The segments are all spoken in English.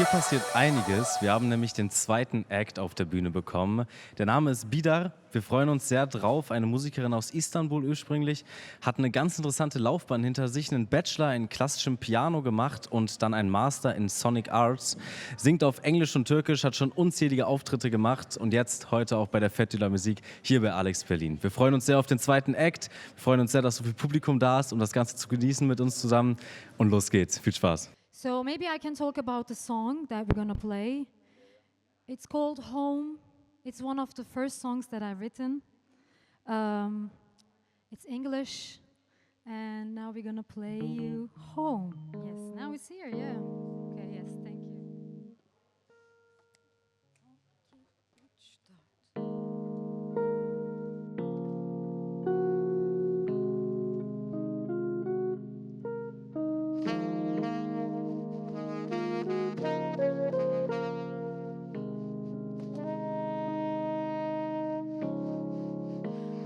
hier passiert einiges. Wir haben nämlich den zweiten Act auf der Bühne bekommen. Der Name ist Bîdar. Wir freuen uns sehr drauf. Eine Musikerin aus Istanbul ursprünglich, hat eine ganz interessante Laufbahn hinter sich, einen Bachelor in klassischem Piano gemacht und dann einen Master in Sonic Arts. Singt auf Englisch und Türkisch, hat schon unzählige Auftritte gemacht und jetzt heute auch bei der Fête de la Musique hier bei ALEX Berlin. Wir freuen uns sehr auf den zweiten Act. Wir freuen uns sehr, dass so viel Publikum da ist, um das Ganze zu genießen mit uns zusammen. Und los geht's. Viel Spaß. So maybe I can talk about the song that we're gonna play. It's called Home. It's one of the first songs that I've written. It's English, and now we're gonna play you Home. Yes, now it's here, yeah. Okay, yes, thank you.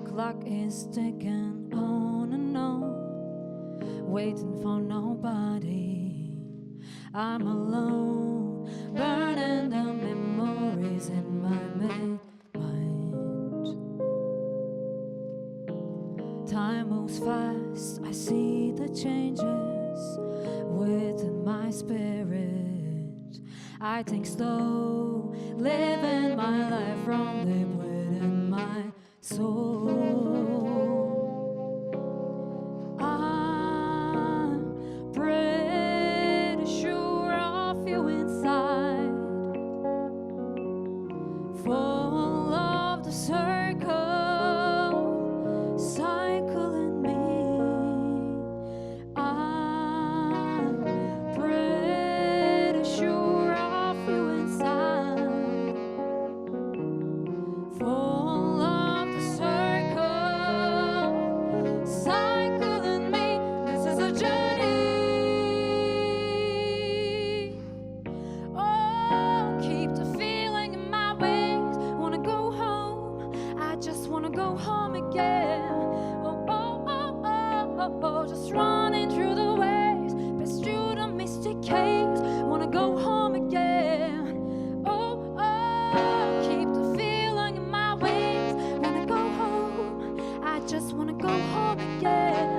Clock is ticking on and on, waiting for nobody. I'm alone, burning the memories in my mind. Time moves fast, I see the changes within my spirit. I think slow, living my life from deep within my soul. I'm pretty sure of you inside, full of the circle, cycling me. I'm pretty sure of you inside, full of the circle, cycling me. This is a journey. Oh, keep the feeling in my wings. Wanna go home, I just wanna go home again. Oh, oh, oh, oh, oh, oh, just running through the waves, past through the mystic caves. Wanna go home again. Oh, oh, keep the feeling in my wings. Wanna go home, I just wanna go home again.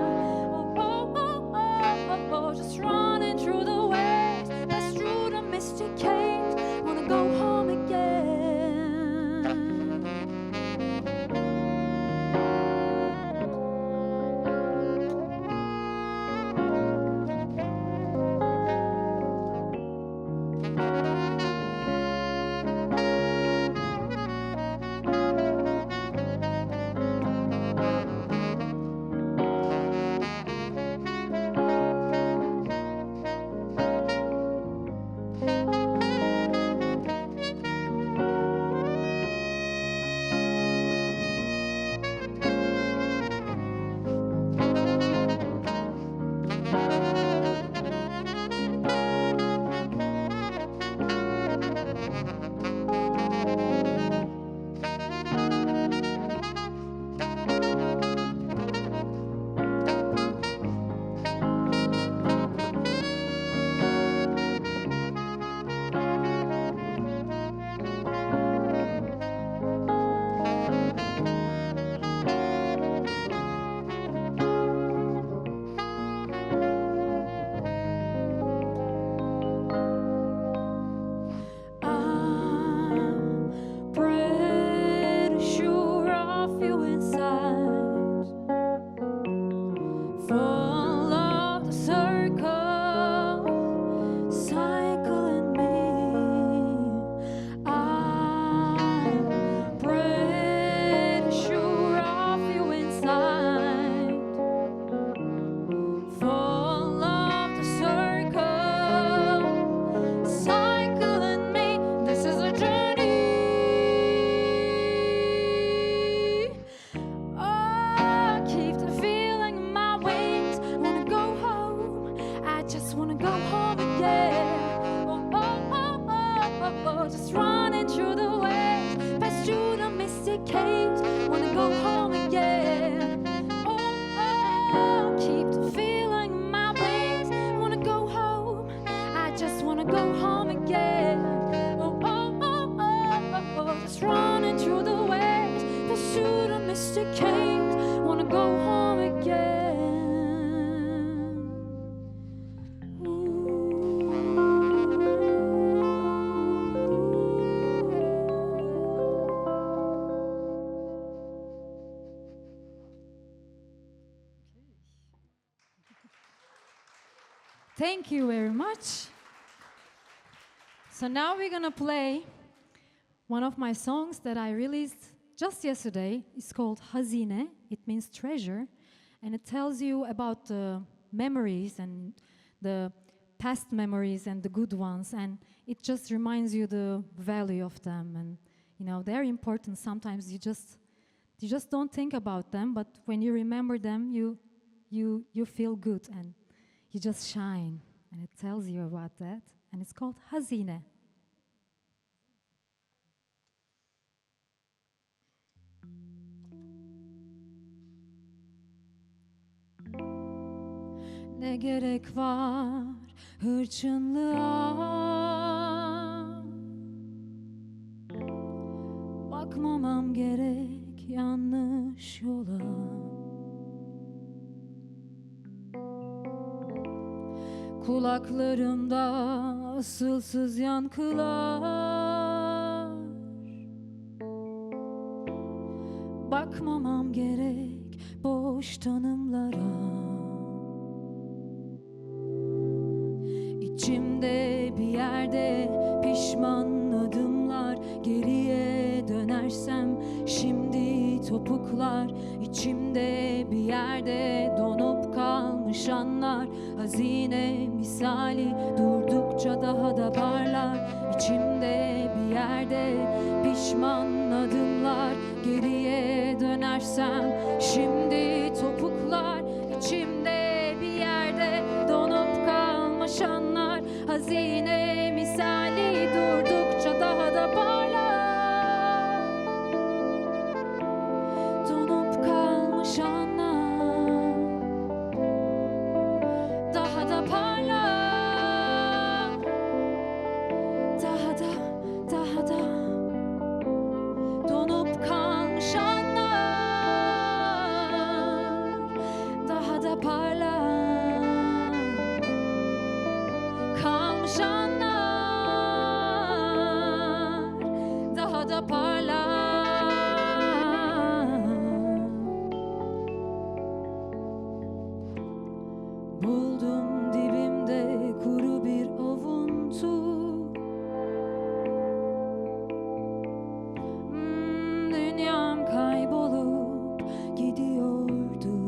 Oh, oh, oh, oh, oh, oh, just running through the waves, past through the mystic caves. Wanna go home again. I'm pretty sure of you inside, full of the circle, cycling me. I'm pretty sure of you inside, full of the circle, cycling me. This is a journey. Oh, keep the feeling in my wings. Wanna go home, I just wanna go home again. wanna go home again. Oh, oh, oh, oh, oh, just running through the waves, pursue the mystic caves, wanna go home again. Thank you very much. So now we're gonna play one of my songs that I released just yesterday. It's called Hazine. It means treasure, and it tells you about the memories and the past memories and the good ones, and it just reminds you the value of them, and you know they're important. Sometimes you just don't think about them, but when you remember them, you feel good and you just shine, and it tells you about that, and it's called Hazine. Ne gerek var hırçınlığa, bakmamam gerek yanlış yola. Kulaklarımda asılsız yankılar, bakmamam gerek boş tanımlara. İçimde bir yerde pişman adımlar, geriye dönersem şimdi topuklar. İçimde bir yerde donup kalmış anlar, hazine misali durdukça daha da parlar. İçimde bir yerde pişman adımlar, geriye dönersem şimdi topuklar. İçimde bir yerde donup kalmış anlar, hazine misali durdukça daha da parlar. Donup kalmış anlar, daha da parlar. Daha da donup kalmış anlar, daha da parlar. Kalmış anlar, daha da parlar. Buldum dibimde kuru bir avuntu, dünyam kaybolup gidiyordu.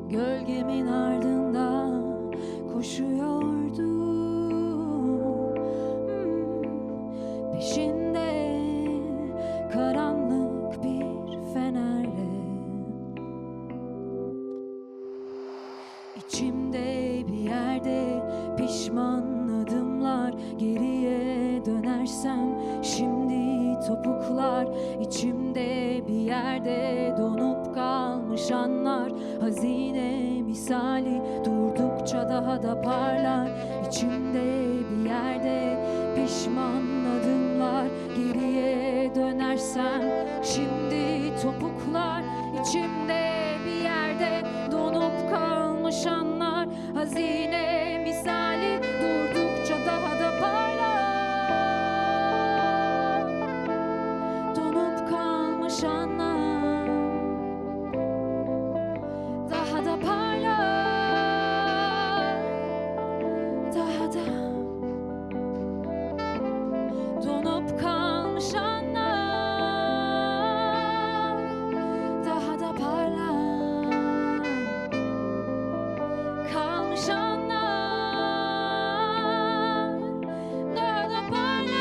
Gölgemin ardında koşuyordu, peşinde karanlık bir fenerle. İçimde bir yerde pişman adımlar, geriye dönersem şimdi topuklar. İçimde bir yerde donup kalmış anlar, hazine misali durdukça daha da parlar. İçimde bir yerde pişman adımlar, geriye dönersem şimdi topuklar. İçimde bir yerde donup kalmış anlar, hazine misali durdukça daha da parlar. Donup kalmış anlar, daha da parlar. Daha da donup kalmış anlar, daha da parlar. Kalmış anlar, daha da parlar.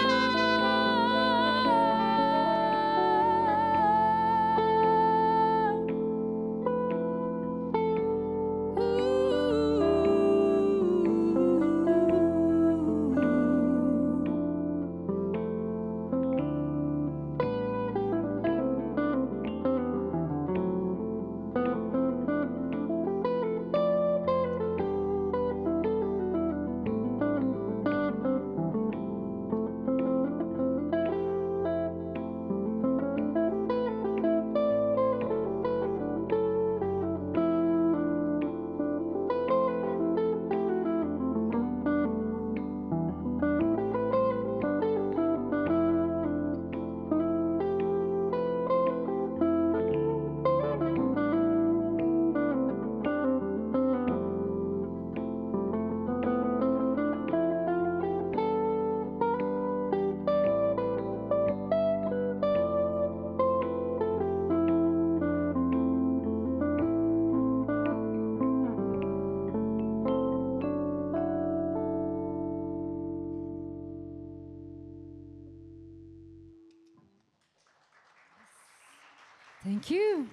Thank you.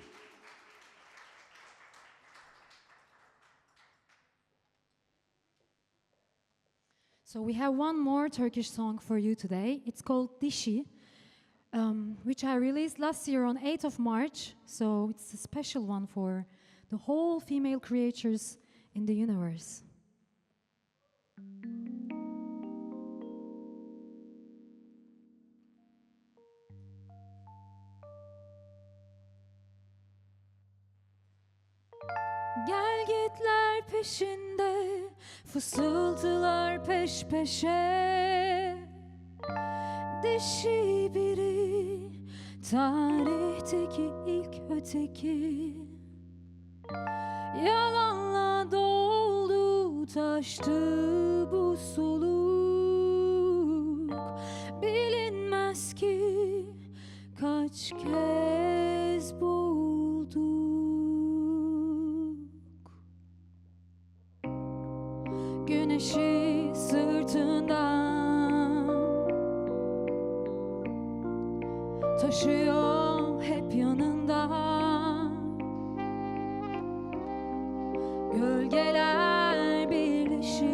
So we have one more Turkish song for you today. It's called Dişi, which I released last year on 8th of March. So it's a special one for the whole female creators in the universe. Gel gitler peşinde, fısıltılar peş peşe. Dişi biri, tarihteki ilk öteki. Yalanla doldu, taştı bu soluk. Bilinmez ki kaç kez bulduk. Güneşi sırtından taşıyor hep yanında. Gölgeler birleşip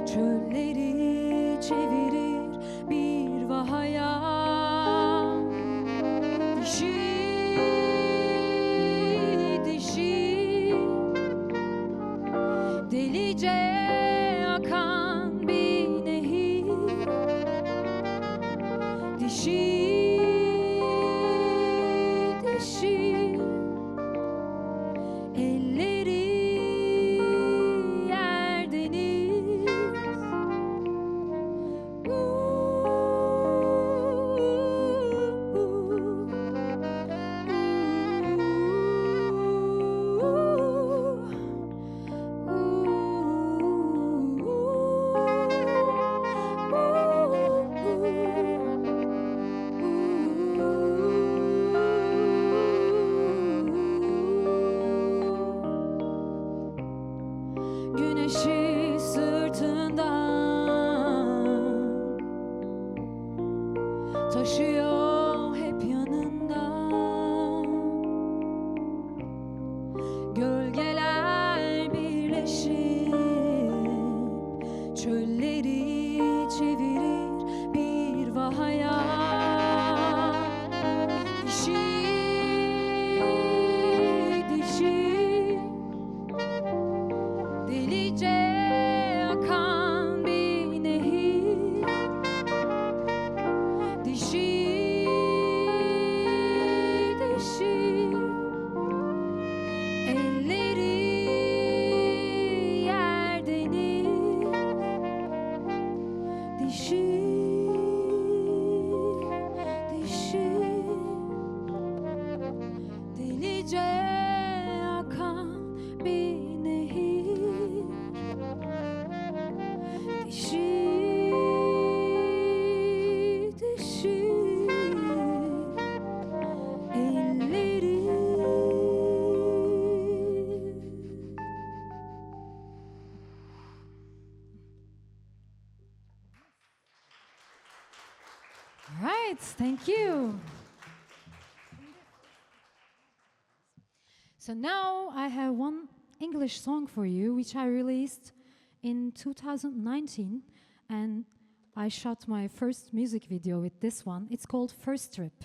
çölleri çevirir bir vahaya. Dişi, dişi, delice akan bir nehir. Dişi, dişi, elleri yer deniz. Güneşi sırtından taşıyor hep yanında. Gölgeler birleşip çölleri çevirir bir vahaya. Dişi, dişi, delice akan bir nehir. Dişi, dişi, elleri yer deniz. Dişi, dişi, delice akan bir nehir. Dişi, dişi, elleri. All right, thank you. So now I have one English song for you, which I released in 2019, and I shot my first music video with this one. It's called First Trip.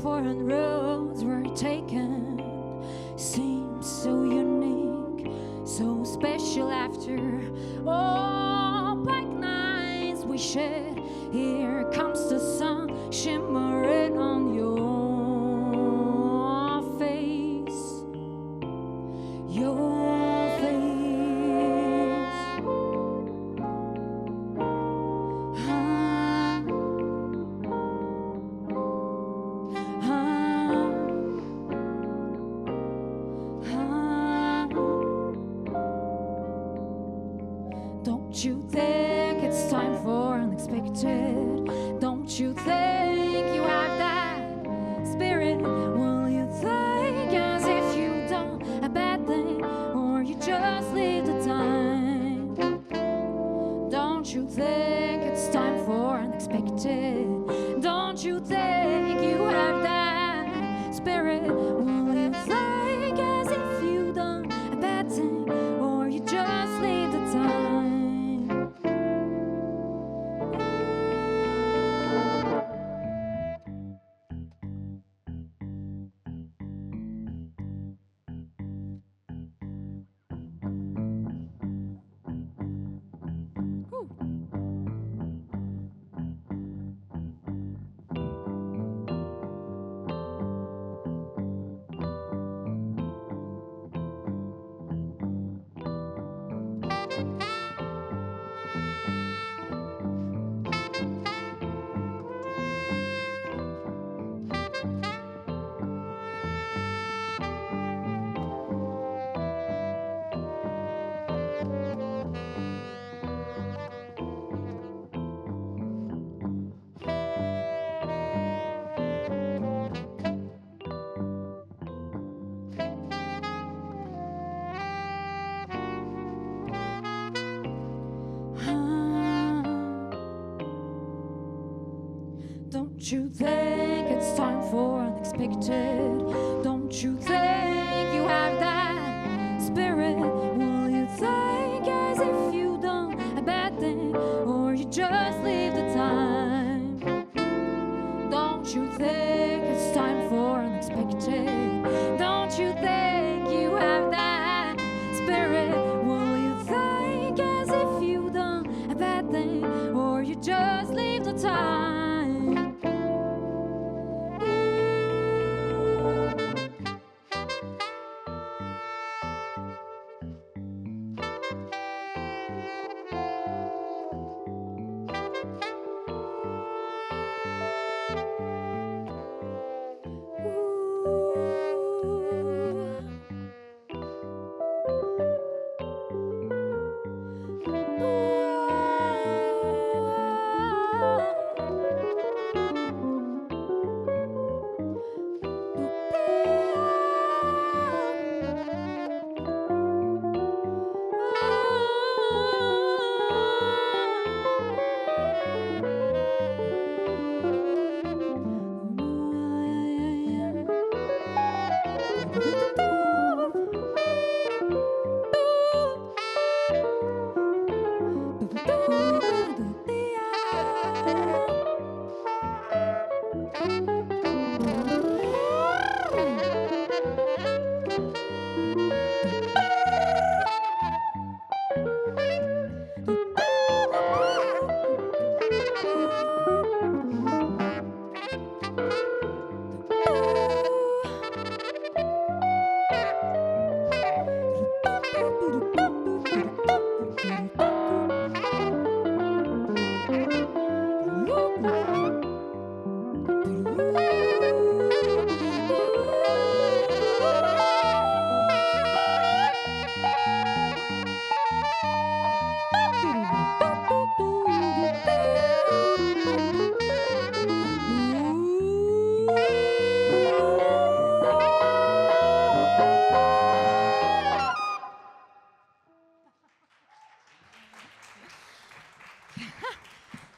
Foreign roads were taken, seems so unique, so special after all black nights we shed. Here comes the sun shimmering on your face, your face. unexpected. Don't you think you have that spirit? Will you think as if you've done a bad thing, or you just leave the time? Don't you think it's time for unexpected? Don't you think you have that spirit? Will you think as if you've done a bad thing, or you just leave the time? Don't you think it's time for unexpected? Don't you think you have that spirit? Will you think as if you've done a bad thing, or you just leave the time? Don't you think it's time for unexpected? Don't you think you have that spirit? Will you think as if you've done a bad thing, or you just leave the time?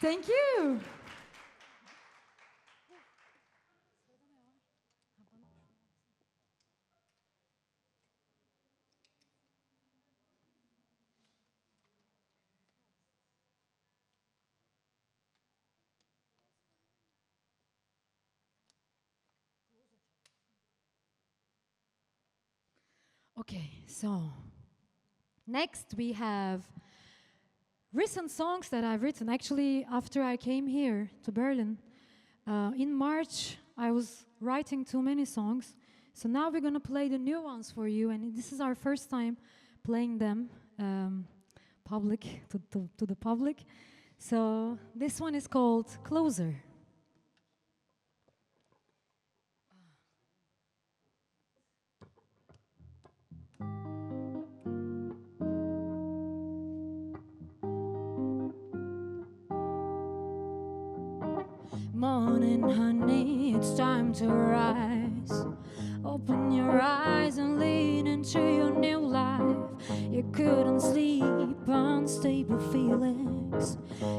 Thank you. Okay, so next we have recent songs that I've written actually after I came here to Berlin. In March, I was writing too many songs, so now we're gonna play the new ones for you, and this is our first time playing them to the public. So this one is called Closer. Morning, honey, it's time to rise. Open your eyes and lean into your new life. You couldn't sleep, unstable feelings.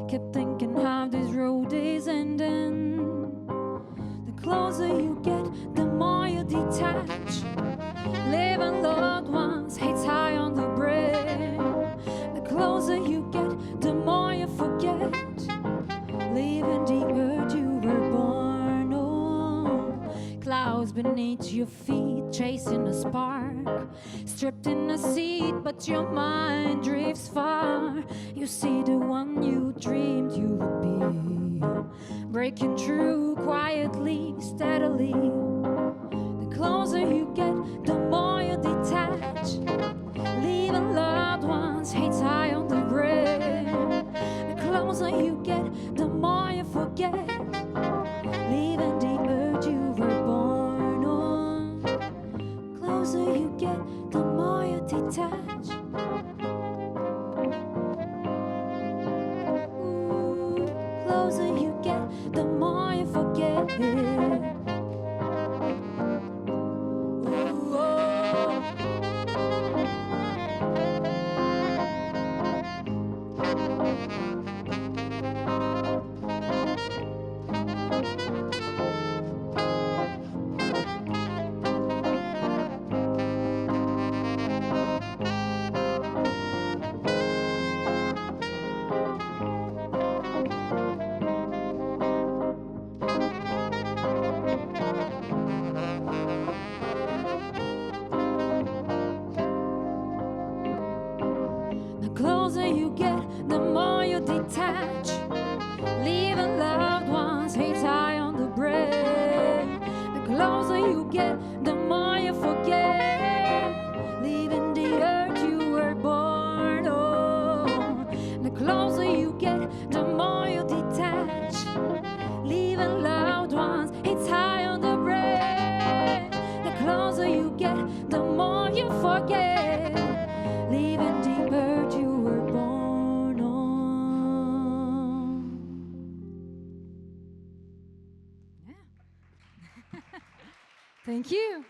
Kept thinking how this road is ending. The closer you get, the more you detach. Living loved ones, hates high on the brain. The closer you get, the more you forget. Leaving the earth you were born on. Clouds beneath your feet, chasing a spark. Stripped in a seat, but your mind drifts far. You see the one you dreamed you would be, breaking through quietly, steadily. The closer you get, the more you detach. Leaving loved ones, hates high on the brain. The closer you get, the more you forget. Leaving the earth you were born on. Closer you get, the more you detach. Ooh, closer you get, the more you forget. Ooh, oh. The closer you get, the more you detach. Leaving loved ones, hates high on the brain. The closer you get, the more you forget. Leaving the earth you were born on. The closer you get, the more you detach. Leaving loved ones, hates high on the brain. The closer you get, the more you forget. Leaving the earth you were born on. Yeah. Thank you.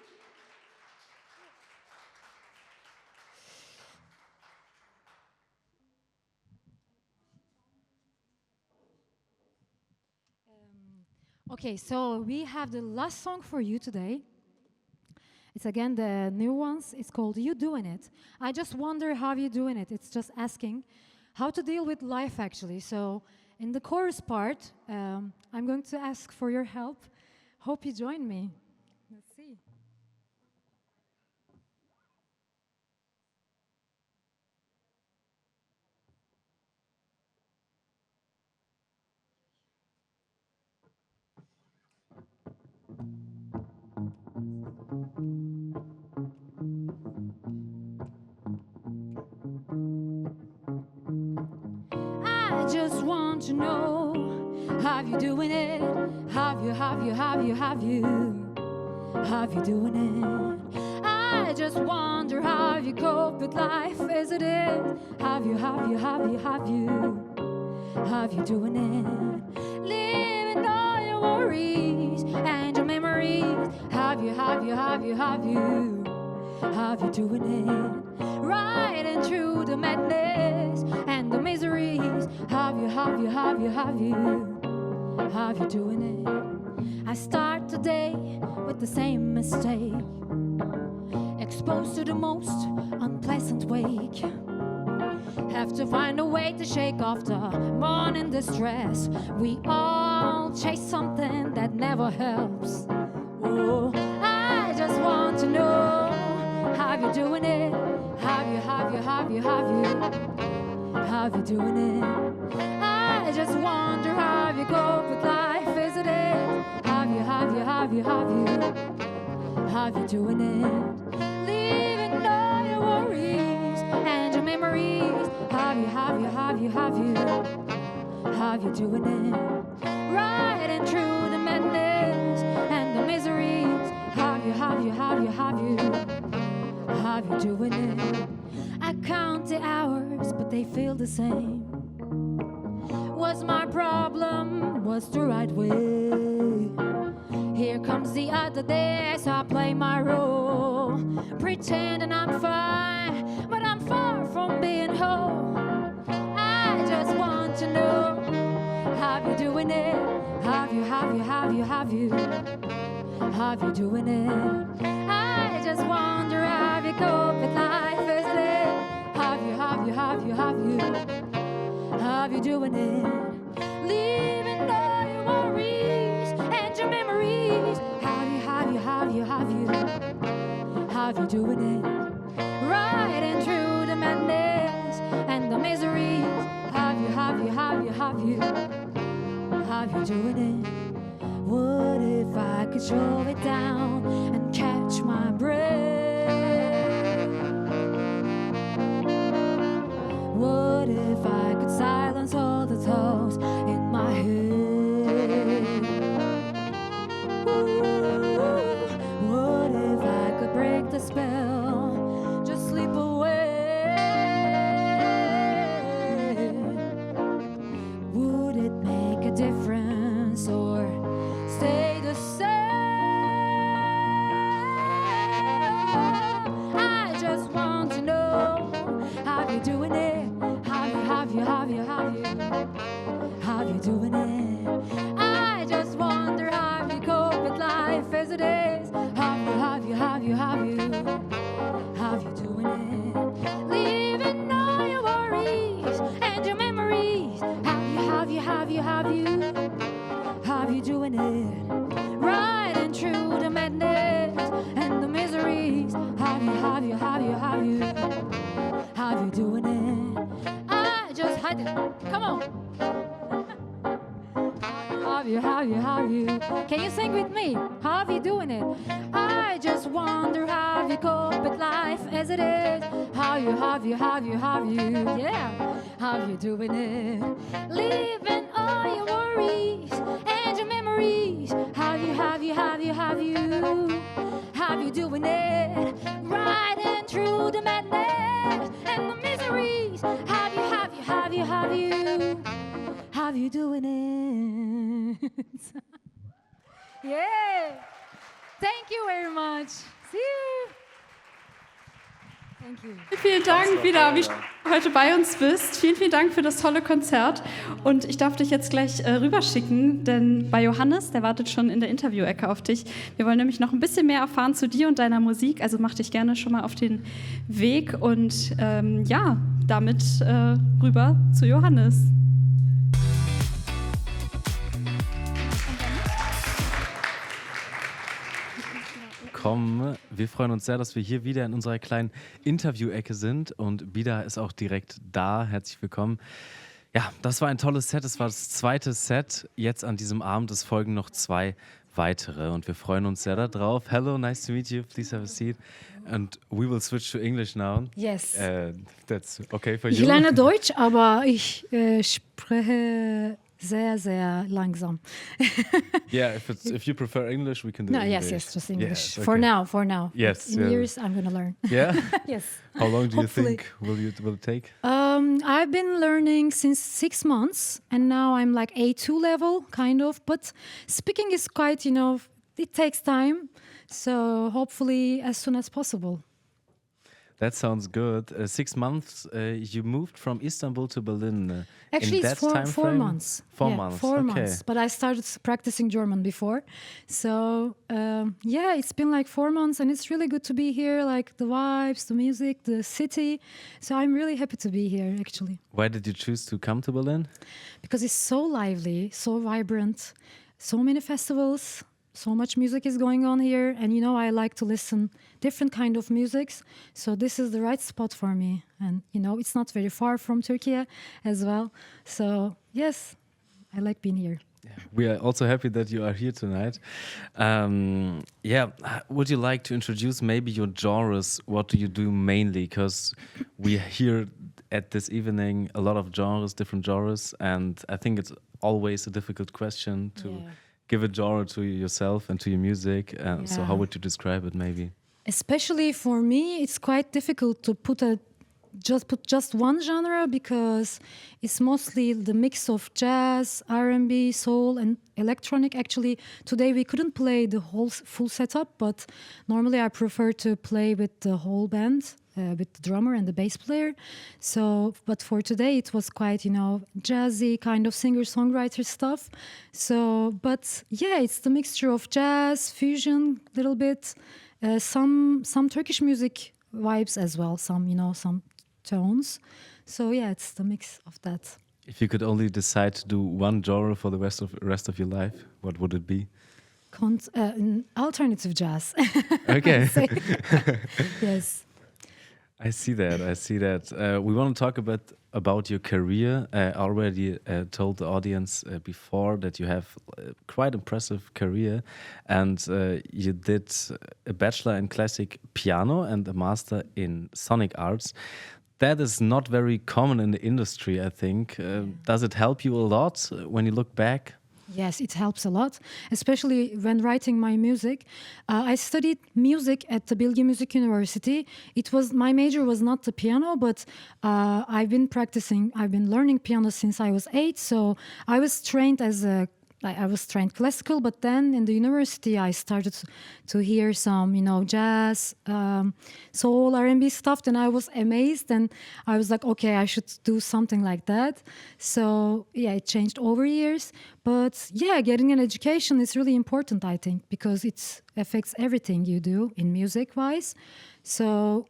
Okay, so we have the last song for you today. It's again the new ones. It's called You Doing It. I just wonder how you're doing it. It's just asking how to deal with life, actually. So in the chorus part, I'm going to ask for your help. Hope you join me. Let's see. I just want to know how you doing it. Have you doing it? I just wonder how you cope with life. Is it? Have you doing it? Living all your worries and your memories. Have you doing it? Riding through the madness and the miseries. Have you doing it? I start the day with the same mistake, exposed to the most unpleasant wake. Have to find a way to shake off the morning distress. We all chase something that never helps. Oh, I just want to know how you doing it. Have you doing it? I just wonder how you cope with life. Is it? Have you doing it? Leaving all your worries and your memories. Have you doing it? Riding through the madness and the miseries. Have you doing it? I count the hours, but they feel the same. Was my problem was the right way. Here comes the other day, so I play my role, pretending I'm fine, but I'm far from being whole. I just want to know how you doing it. Have you doing it? I just wonder how you cope with life as it is. Have you doing it? Leaving all your worries and your memories. Have you doing it? Riding through the madness and the miseries. Have you doing it? What if I could slow it down and catch my breath? What if I could silence all the thoughts in my head? Ooh, what if I could break the spell, just sleep away? Would it make a difference or stay the same? I just want to know how you doing it. How you doing it? I just wonder how you cope with life as it is. Have you doing it? Leaving all your worries and your memories. Have you doing it? Riding through the madness and the miseries. Have you doing it? I just had it. Come on. Have you? Can you sing with me? How you doing it? I just wonder how you cope with life as it is. Have you? Yeah. How you doing it? Leaving all your worries and your memories. Have you doing it? Riding through the madness and the miseries. Have you doing it? Yeah. Thank you very much. See you. Thank you. Vielen Dank, Bîdar, wie du heute bei uns bist. Vielen Dank für das tolle Konzert. Und ich darf dich jetzt gleich rüberschicken, denn bei Johannes, der wartet schon in der Interview-Ecke auf dich. Wir wollen nämlich noch ein bisschen mehr erfahren zu dir und deiner Musik. Also mach dich gerne schon mal auf den Weg und damit rüber zu Johannes. Wir freuen uns sehr, dass wir hier wieder in unserer kleinen Interview-Ecke sind und Bîdar ist auch direkt da. Herzlich willkommen. Ja, das war ein tolles Set. Es war das zweite Set jetzt an diesem Abend. Es folgen noch 2 weitere und wir freuen uns sehr darauf. Hello, nice to meet you. Please have a seat. And we will switch to English now. Yes. That's okay for you. Ich lerne Deutsch, aber ich spreche sehr, sehr langsam. Yeah, if you prefer English, we can do English. Yes, just English. Yes, okay. For now. Yes. In years, I'm going to learn. Yeah? Yes. How long do Hopefully. you think will it take? I've been learning since 6 months, and now I'm like A2 level, kind of. But speaking is quite, it takes time. So hopefully as soon as possible. That sounds good. 6 months, you moved from Istanbul to Berlin. Actually, in it's that 4 months. 4 months. 4 okay. months. But I started practicing German before. So, it's been like 4 months and it's really good to be here. Like the vibes, the music, the city. So I'm really happy to be here, actually. Why did you choose to come to Berlin? Because it's so lively, so vibrant, so many festivals. So much music is going on here, and I like to listen different kind of musics. So this is the right spot for me, and it's not very far from Turkey as well. So yes, I like being here. Yeah. We are also happy that you are here tonight. Would you like to introduce maybe your genres? What do you do mainly? Because we hear at this evening a lot of genres, different genres, and I think it's always a difficult question to. Yeah. Give a genre to yourself and to your music. So how would you describe it maybe? Especially for me, it's quite difficult to put a just put just one genre because it's mostly the mix of jazz, R&B, soul, and electronic. Actually, today we couldn't play the whole full setup, but normally I prefer to play with the whole band, with the drummer and the bass player. So, but for today it was quite, jazzy kind of singer-songwriter stuff. So, but yeah, it's the mixture of jazz, fusion, little bit, some Turkish music vibes as well, some tones. So yeah, it's the mix of that. If you could only decide to do one genre for the rest of your life, what would it be? Alternative jazz. Okay. Yes. I see that. We want to talk about your career. I already told the audience before that you have a quite impressive career, and you did a bachelor in classic piano and a master in sonic arts. That is not very common in the industry, I think. Does it help you a lot when you look back? Yes, it helps a lot, especially when writing my music. I studied music at the Bilgi Music University. My major was not the piano, but I've been learning piano since I was 8. So I was trained classical, but then in the university I started to hear some, jazz, soul, R&B stuff. Then I was amazed, and I was like, okay, I should do something like that. So yeah, it changed over years. But yeah, getting an education is really important, I think, because it affects everything you do in music-wise. So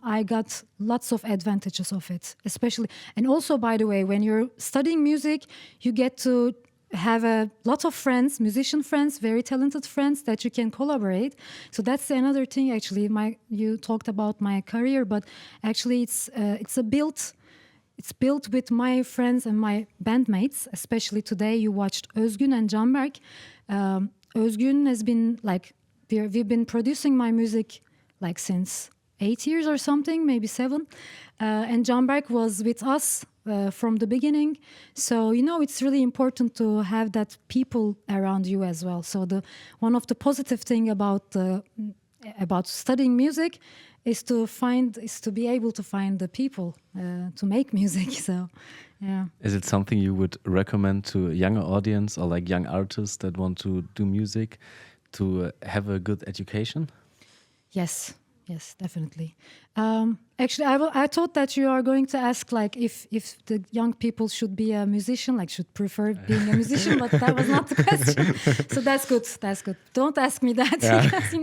I got lots of advantages of it, especially. And also, by the way, when you're studying music, you get to have a lot of friends, musician friends, very talented friends that you can collaborate. So that's another thing. Actually, you talked about my career, but actually, it's built with my friends and my bandmates. Especially today, you watched Özgün and Canberk. Özgün has been we've been producing my music since 8 years or something, maybe 7. And Canberk was with us from the beginning. So, it's really important to have that people around you as well. So one of the positive thing about studying music is to be able to find the people to make music. So, yeah. Is it something you would recommend to a younger audience or young artists that want to do music to have a good education? Yes, definitely. Actually, I thought that you are going to ask if the young people should be a musician, should prefer being a musician, but that was not the question. So that's good. Don't ask me that because you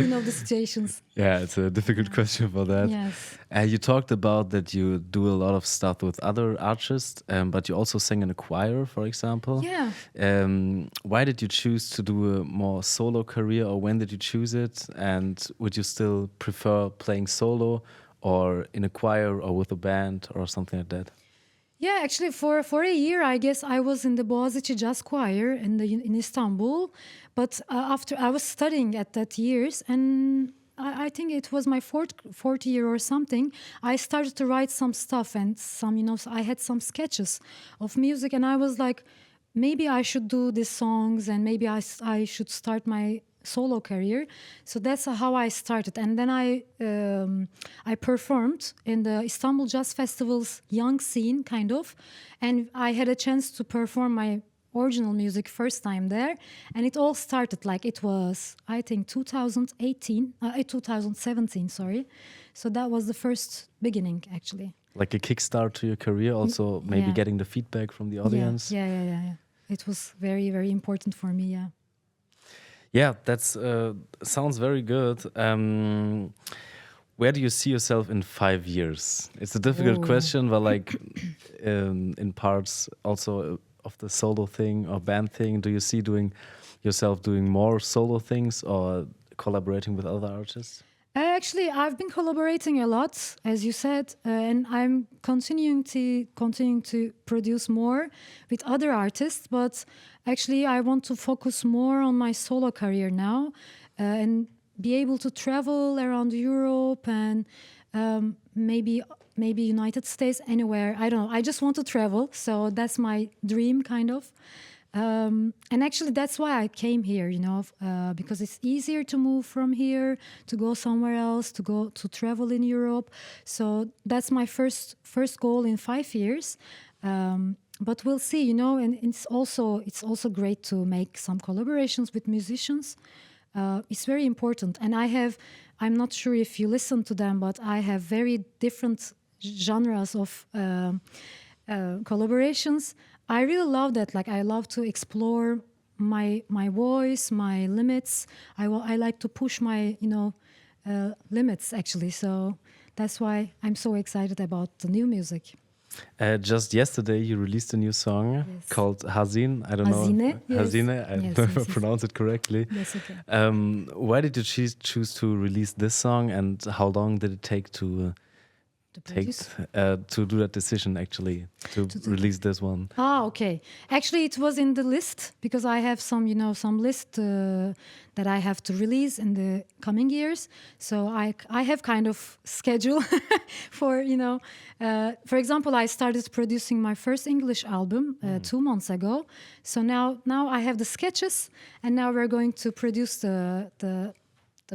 know the situations. Yeah, it's a difficult question for that. Yes. You talked about that you do a lot of stuff with other artists, but you also sing in a choir, for example. Yeah. Why did you choose to do a more solo career, or when did you choose it? And would you still prefer playing solo or in a choir or with a band or something like that? Yeah, actually, for a year, I guess I was in the Boğaziçi Jazz Choir in Istanbul. But after I was studying at that years, and I think it was my fourth year or something, I started to write some stuff and I had some sketches of music, and I was like, maybe I should do these songs, and maybe I should start my solo career. So that's how I started, and then I performed in the Istanbul Jazz Festival's young scene, kind of, and I had a chance to perform my original music first time there, and it all started it was, I think, 2017, sorry. So that was the first beginning, actually. Like a kickstart to your career, also maybe getting the feedback from the audience. Yeah. It was very, very important for me, yeah. Yeah, that's sounds very good. Where do you see yourself in 5 years? It's a difficult question, but in parts also of the solo thing or band thing, do you see yourself doing more solo things or collaborating with other artists? Actually, I've been collaborating a lot, as you said, and I'm continuing to produce more with other artists. But actually, I want to focus more on my solo career now, and be able to travel around Europe and maybe United States, anywhere. I don't know. I just want to travel, so that's my dream, kind of. And actually, that's why I came here, because it's easier to move from here, to go somewhere else, to travel in Europe. So that's my first goal in 5 years. But we'll see, and it's also great to make some collaborations with musicians. It's very important. And I'm not sure if you listen to them, but I have very different genres of collaborations. I really love that. Like, I love to explore my voice, my limits. I like to push my, limits, actually. So that's why I'm so excited about the new music. Just yesterday, you released a new song called Hazin. I don't Hazine, know. yes. Hazine. I Yes, never yes. pronounce it correctly. Yes, okay. Why did you choose to release this song, and how long did it take to do that decision, actually, to release this one? Okay. Actually, it was in the list because I have some list that I have to release in the coming years. So I have kind of schedule for, for example, I started producing my first English album 2 months ago. So now I have the sketches, and now we're going to produce the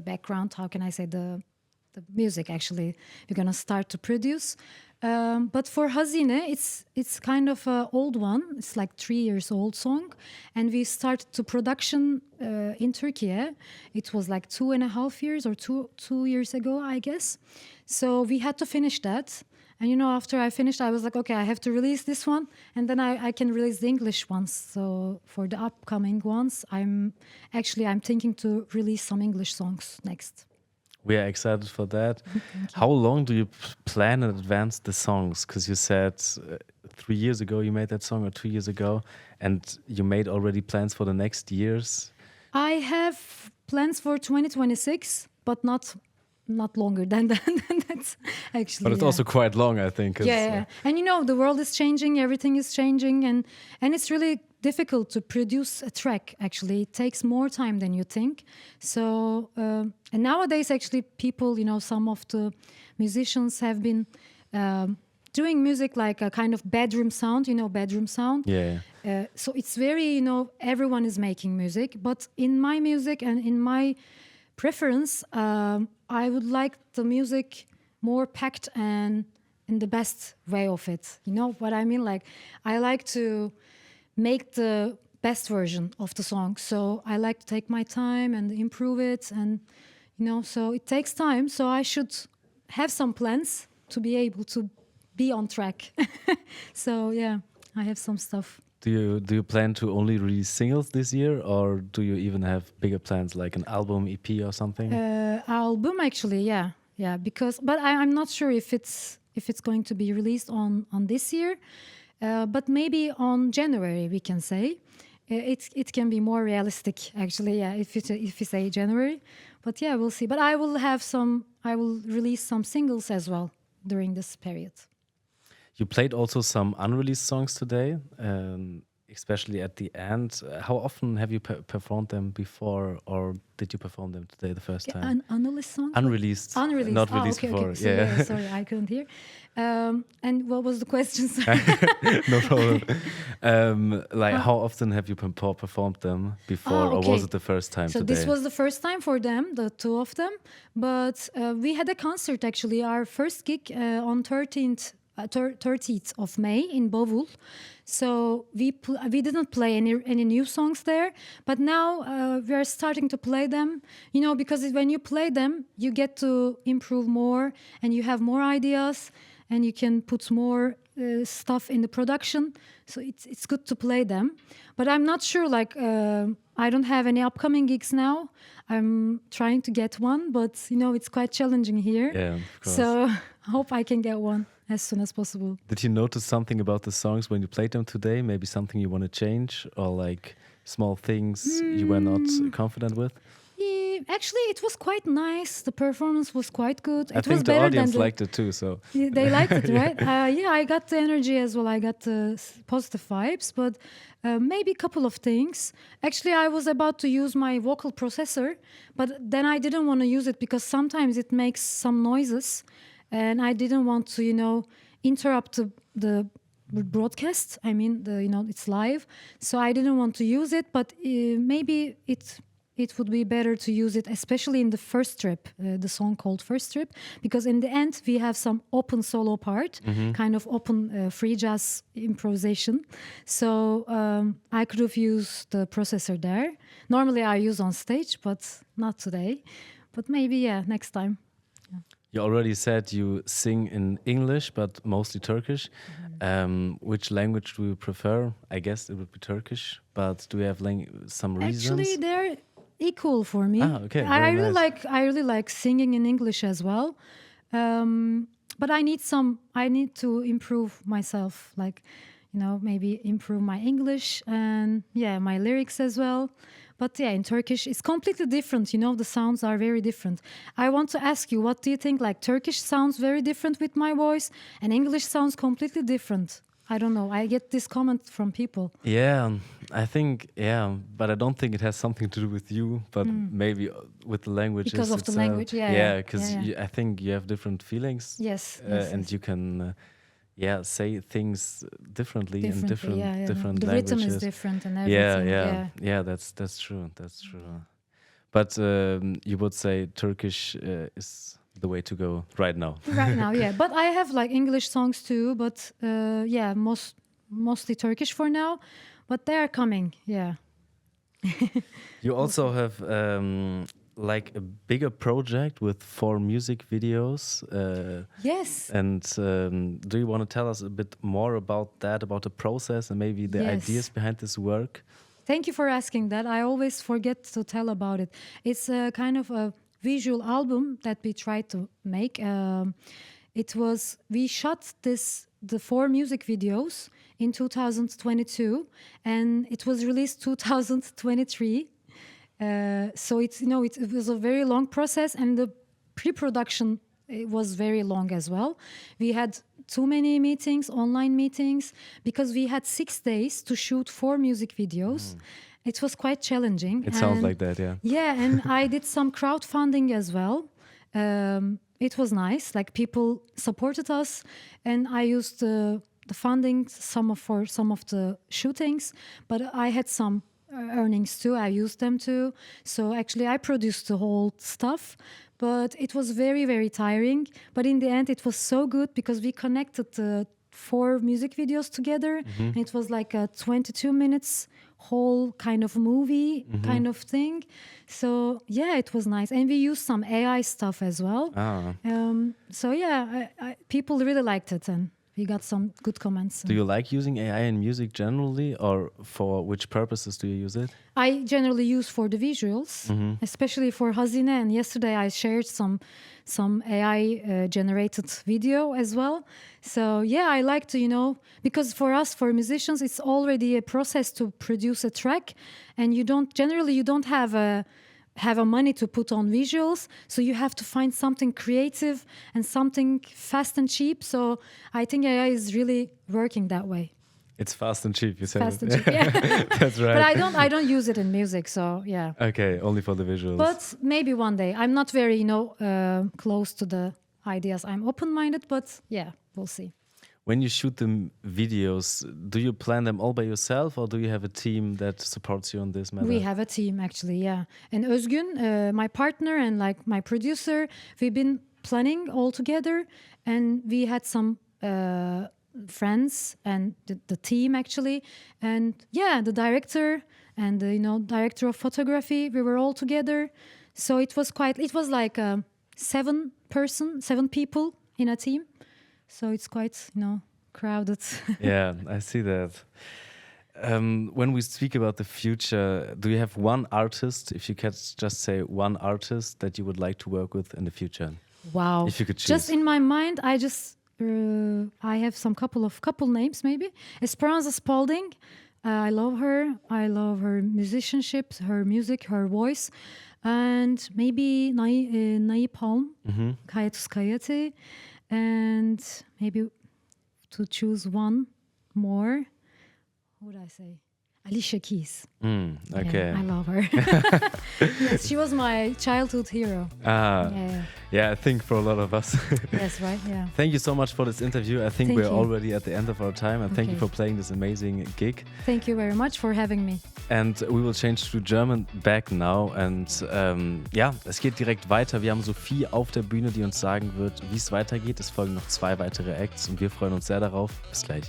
background. How can I say the music? Actually, we're gonna start to produce. But for Hazine, it's kind of an old one. It's like 3 years old song, and we started to production in Turkey. It was like 2.5 years or two years ago, I guess. So we had to finish that. And after I finished, I was like, okay, I have to release this one, and then I can release the English ones. So for the upcoming ones, I'm thinking to release some English songs next. We are excited for that. How long do you plan in advance the songs? Because you said 3 years ago you made that song, or 2 years ago, and you made already plans for the next years. I have plans for 2026, but not longer than that. That's actually. But it's also quite long, I think. Yeah. And the world is changing, everything is changing, and it's really difficult to produce a track. Actually, it takes more time than you think. So and nowadays, actually, people, some of the musicians have been doing music like a kind of bedroom sound. Bedroom sound. Yeah. So it's very, everyone is making music, but in my music and in my preference, I would like the music more packed and in the best way of it. You know what I mean? Like, I like to make the best version of the song. So I like to take my time and improve it. And, so it takes time. So I should have some plans to be able to be on track. So, yeah, I have some stuff. Do you plan to only release singles this year, or do you even have bigger plans, like an album, EP, or something? Album, actually, yeah. But I'm not sure if it's going to be released on this year, but maybe on January, we can say. It can be more realistic, actually. Yeah, if you say January, but yeah, we'll see. But I will release some singles as well during this period. You played also some unreleased songs today, especially at the end. How often have you performed them before, or did you perform them today the first time? Unreleased songs? Unreleased. Not released okay, before. Okay. So, yeah. Sorry, I couldn't hear. And what was the question? No problem. How often have you performed them before, or was it the first time so today? This was the first time for them, the two of them. But we had a concert, actually, our first gig on 30th of May in Bovul. So we didn't play any new songs there, but now we are starting to play them, because when you play them, you get to improve more, and you have more ideas, and you can put more stuff in the production. So it's good to play them. But I'm not sure, I don't have any upcoming gigs now. I'm trying to get one, but it's quite challenging here. Yeah, of course. So I hope I can get one as soon as possible. Did you notice something about the songs when you played them today? Maybe something you want to change, or small things you were not confident with? Yeah, actually, it was quite nice. The performance was quite good. I think the audience liked it too. So they liked it, right? Yeah, I got the energy as well. I got the positive vibes, but maybe a couple of things. Actually, I was about to use my vocal processor, but then I didn't want to use it because sometimes it makes some noises, and I didn't want to, interrupt the broadcast. I mean, it's live, so I didn't want to use it. But maybe it would be better to use it, especially in the first trip, the song called First Trip, because in the end we have some open solo part, kind of open free jazz improvisation. So I could have used the processor there. Normally I use on stage, but not today. But maybe, next time. You already said you sing in English, but mostly Turkish. Which language do you prefer? I guess it would be Turkish, but do you have some reasons? Actually, they're equal for me. Okay. I very nice. really like singing in English as well. But I need to improve myself, maybe improve my English and my lyrics as well. But in Turkish, it's completely different. The sounds are very different. I want to ask you, what do you think? Turkish sounds very different with my voice, and English sounds completely different. I don't know. I get this comment from people. Yeah, I think, but I don't think it has something to do with you, but maybe with the language. Because of the language, because I think you have different feelings. Yes. And you can, say things differently in different the languages. rhythm is different and everything. Yeah, that's true. But you would say Turkish is the way to go right now. Right now, yeah. But I have English songs too, but mostly Turkish for now. But they are coming, yeah. You also have a bigger project with 4 music videos. Yes. And do you want to tell us a bit more about that, about the process and maybe the ideas behind this work? Thank you for asking that. I always forget to tell about it. It's a kind of a visual album that we tried to make. We shot the 4 music videos in 2022, and it was released 2023. So it was a very long process, and the pre-production was very long as well. We had too many meetings, online meetings, because we had 6 days to shoot 4 music videos. It was quite challenging. It sounds like that, yeah. Yeah, and I did some crowdfunding as well. It was nice. People supported us, and I used the funding for some of the shootings, but I had some earnings too. I used them too. So actually I produced the whole stuff, but it was very, very tiring. But in the end, it was so good because we connected the 4 music videos together. And it was like a 22 minutes whole kind of movie kind of thing. So it was nice. And we used some AI stuff as well. People really liked it, and we got some good comments. Do you like using AI in music generally, or for which purposes do you use it? I generally use for the visuals, especially for Hazine. And yesterday I shared some AI generated video as well. So I like to, because for us, for musicians, it's already a process to produce a track, and you don't have a money to put on visuals, so you have to find something creative and something fast and cheap. So I think AI is really working that way. It's fast and cheap, you said. Fast and cheap, yeah. That's right. But I don't use it in music, so yeah. Okay, only for the visuals. But maybe one day. I'm not very, close to the ideas. I'm open-minded, but we'll see. When you shoot the videos, do you plan them all by yourself, or do you have a team that supports you on this matter? We have a team, actually, yeah. And Özgün, my partner and my producer, we've been planning all together, and we had some friends and the team, actually. And the director and the director of photography, we were all together. So it was like 7 people in a team. So it's quite, crowded. Yeah, I see that. When we speak about the future, do you have one artist, if you could just say one artist that you would like to work with in the future? Wow. If you could choose. Just in my mind, I have some couple names maybe. Esperanza Spalding. I love her. I love her musicianship, her music, her voice. And maybe Nai Palm, Kayatus Kayate. And maybe to choose one more, what would I say? Alicia Keys. Okay. Yeah, I love her. Yes, she was my childhood hero. Yeah, I think for a lot of us. Yes, right? Yeah. Thank you so much for this interview. I think Thank we're you. already at the end of our time, and thank you Okay. for playing this amazing gig. Thank you very much for having me. And we will change to German back now. And ja, es geht direkt weiter. Wir haben Sophie auf der Bühne, die uns sagen wird, wie es weitergeht. Es folgen noch 2 weitere Acts und wir freuen uns sehr darauf. Bis gleich.